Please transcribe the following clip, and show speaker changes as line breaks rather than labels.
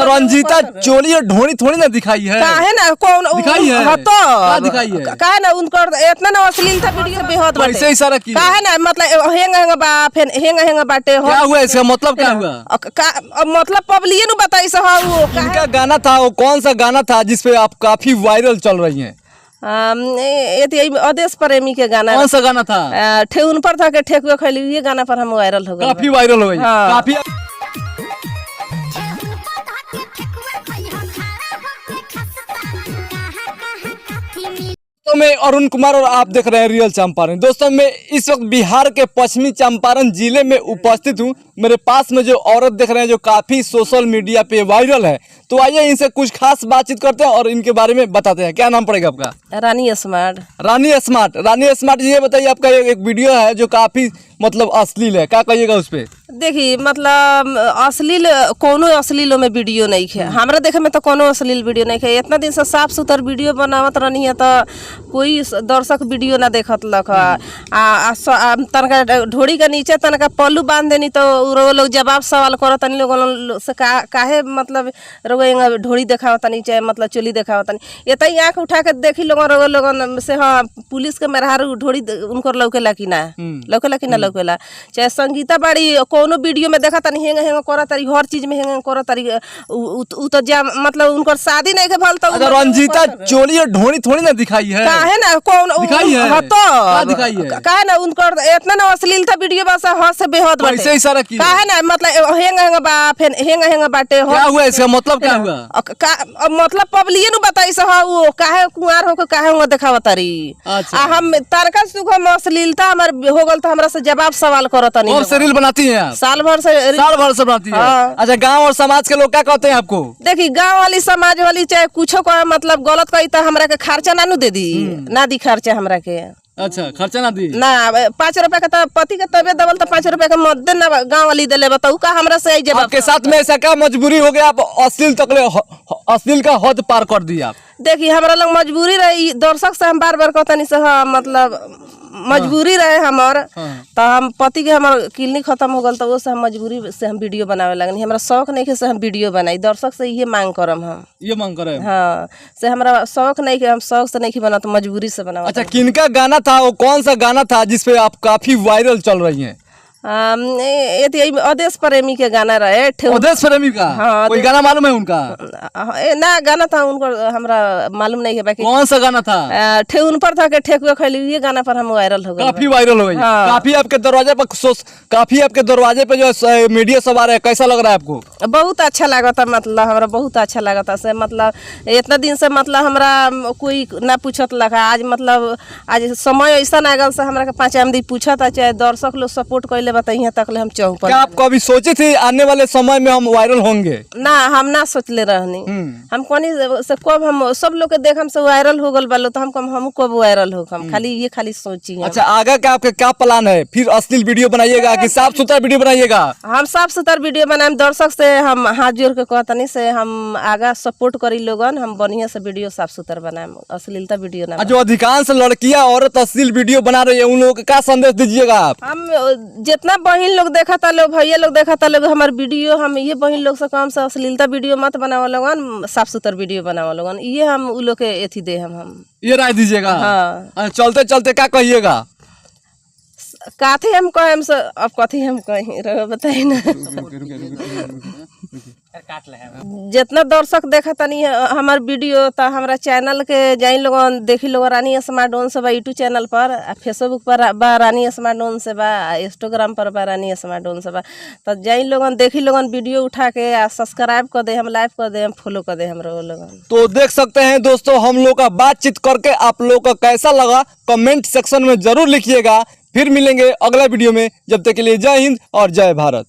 रंजीता चोली और ढोनी थोड़ी ना दिखाई है।
काहे ना कौन
दिखाई है
तो
क्या दिखाई है?
काहे ना उनकर इतना ना अश्लीलता वीडियो बेहद बाटे।
कैसे इशारा किया?
काहे ना मतलब हेंगा बा फिर हेंगा बाटे
क्या हुआ इसका मतलब क्या हुआ?
मतलब पब्लिक नु बताई से हां वो
इनका गाना था, वो कौन सा गाना था जिसपे आप काफी वायरल चल रही हैं?
ये आदेश प्रेमी के गाना।
कौन सा गाना था?
ठेउन पर था के ठेकुआ खैली, ये गाना पर हम वायरल हो गए,
काफी वायरल हो गई। काफी तो मैं अरुण कुमार और आप देख रहे हैं रियल चंपारण। दोस्तों मैं इस वक्त बिहार के पश्चिमी चंपारण जिले में उपस्थित हूं। मेरे पास में जो औरत देख रहे हैं जो काफी सोशल मीडिया पे वायरल है, तो आइए इनसे कुछ खास बातचीत करते हैं और इनके बारे में बताते हैं। क्या नाम पड़ेगा आपका?
रानी स्मार्ट।
रानी स्मार्ट। रानी स्मार्ट जी, ये बताइए आपका एक वीडियो है जो काफी मतलब अश्लील है, क्या कहिएगा उस पे?
देखिए मतलब अश्लील कोनो अश्लील में वीडियो नहीं है हमरा देखे में, तो कोनो अश्लील वीडियो नहीं है। इतना दिन से साफ सुथर वीडियो बनावत रहनी है तो कोई दर्शक वीडियो ना देखत लख। तनका ढोड़ी के नीचे तनका पल्लू बांध देनी तो लोग जवाब सवाल करत तनी लोग से काहे मतलब रोग ढोड़ी देखावत तनी चाहे मतलब चोली देखावत तनी। ये तई आँख उठा के देखी लोगन से हाँ पुलिस के मेहरारू ढोड़ी उनकर लौकेला कि ना लौकेला चाहे संगीता बाड़ी कोनो वीडियो में देखा तनी हेंग करत तारी, हर चीज में हेंग करत तारी। उ तो जा मतलब उनकर शादी नहीं के भल तो
रंजीता चोली और ढोनी थोड़ी ना दिखाई है।
काहे ना कौन
दिखाई है
तो
क्या दिखाई है?
काहे ना उनकर इतना ना अश्लीलता वीडियो बस हद से बेहद बाटे।
कैसे इशारा किया?
काहे ना मतलब हेंगा बा फिर हेंगा बाटे।
क्या हुआ इसका मतलब क्या हुआ?
मतलब पब्लिक नु बताई से हां वो काहे कुंवार हो के काहे हुआ देखावत तारी। आ हम तारका सुख हम अश्लीलता हमर हो गल तो हमरा से जवाब सवाल करत नहीं।
और रील बनाती हैं आप?
साल भर से बनाती है।
अच्छा, गांव और समाज के लोग क्या कहते हैं आपको?
देखी गांव वाली समाज वाली चाहे कुछ को मतलब गलत कही तो हमरा के खर्चा ना नु दे दी, ना दी खर्चा हमरा के।
अच्छा, खर्चा ना दी
ना 5 रुपया का तो पति के तबे दबल तो 5 रुपया का मत दे ना गांव वाली देले बताऊ का हमरा से जब
आपके साथ में ऐसा क्या मजबूरी हो गया आप अश्लील का हद पार कर दिया आप?
देखिए हमरा लोग मजबूरी रही, दर्शक से हम बार बार कहतनी से हाँ मतलब मजबूरी रहे हमार। तो हम पति के हमार क्लिनिक खत्म हो गल तो वो से हम मजबूरी से हम वीडियो बनावे लगनी। हमरा शौक नहीं के से हम वीडियो बनाई, दर्शक से ये मांग करम हम
ये मांग करे।
हाँ से हमरा शौक नहीं के, हम शौक से नहीं के बना तो मजबूरी से बनावा।
अच्छा, किनका गाना था, वो कौन सा गाना था जिसपे आप काफी वायरल चल रही हैं?
आदेश प्रेमी के गाना रहे।
आदेश प्रेमी का?
हाँ,
कोई गाना मालूम है उनका?
ना गाना था उनको हमरा मालूम नहीं है। बाकी
कौन सा गाना था?
ठेउन पर था के ठेकुआ खैली, ये गाना पर हम वायरल हो गए,
काफी वायरल हो गई। काफी आपके दरवाजे पे जो मीडिया सब आ रहा है, कैसा लग रहा है आपको?
बहुत अच्छा लगा था, मतलब हमरा बहुत अच्छा लगा था से मतलब इतना दिन से मतलब हमरा कोई ना पूछत लगा। आज मतलब आज समय ऐसा ना गल से हमरा के 5 आदमी पूछा था, चाहे दर्शक लोग सपोर्ट कैले बताइए तक ले हम चौक पर।
क्या आप कभी सोचे थे आने वाले समय में हम वायरल होंगे?
ना हम ना सोचले रहनी। हम कोनी से कब हम सब लोग के देख हम से वायरल हो गल बालो तो हम कब वायरल हो, हम खाली सोची।
अच्छा, आगे का आपके क्या प्लान है? फिर अश्लील वीडियो बनाइएगा कि साफ सुथरा वीडियो बनाइएगा? हम
साफ सुथरा वीडियो बनाए, दर्शक से हम हाथ जोड़ के कहतनी से हम आगा सपोर्ट करी लोगन, हम बढ़िया से वीडियो साफ सुथरा बनाए, अश्लीलता वीडियो ना।
जो अधिकांश लड़कियां औरत अश्लील वीडियो बना रही है उन लोगों को क्या संदेश दीजिएगा आप?
हम जितना बहन लोग देखा था लोग, भैया लोग देखा था लोग हमारे वीडियो, हम ये बहन लोग से काम से अश्लीलता वीडियो मत बनावा लोगन, साफ सुथरा वीडियो बनावा लोगन, ये हम उ लोग के एथी दे हम
ये राय दीजिएगा।
हाँ,
चलते चलते क्या कहिएगा?
काथे हम कहे हम से अब कथी हम कहीं रहो बताई ना। जितना दर्शक देखा तनी हमार वीडियो तो हमारा चैनल के जाई लोगन देखी लोग, रानी स्मार्ट ओन से बा यूट्यूब चैनल पर, फेसबुक पर बा रानी स्मार्ट ओन से बा, इंस्टाग्राम पर बा रानी स्मार्ट ओन से बा। तो जाई लोगन देखी लोगन वीडियो उठा के सब्सक्राइब कर दे, हम लाइक कर दे, हम फॉलो कर दे हम लोगन।
तो देख सकते हैं दोस्तों, हम लोग का बातचीत करके आप लोग का कैसा लगा कमेंट सेक्शन में जरूर लिखिएगा। फिर मिलेंगे अगला वीडियो में, जब तक के लिए जय हिंद और जय भारत।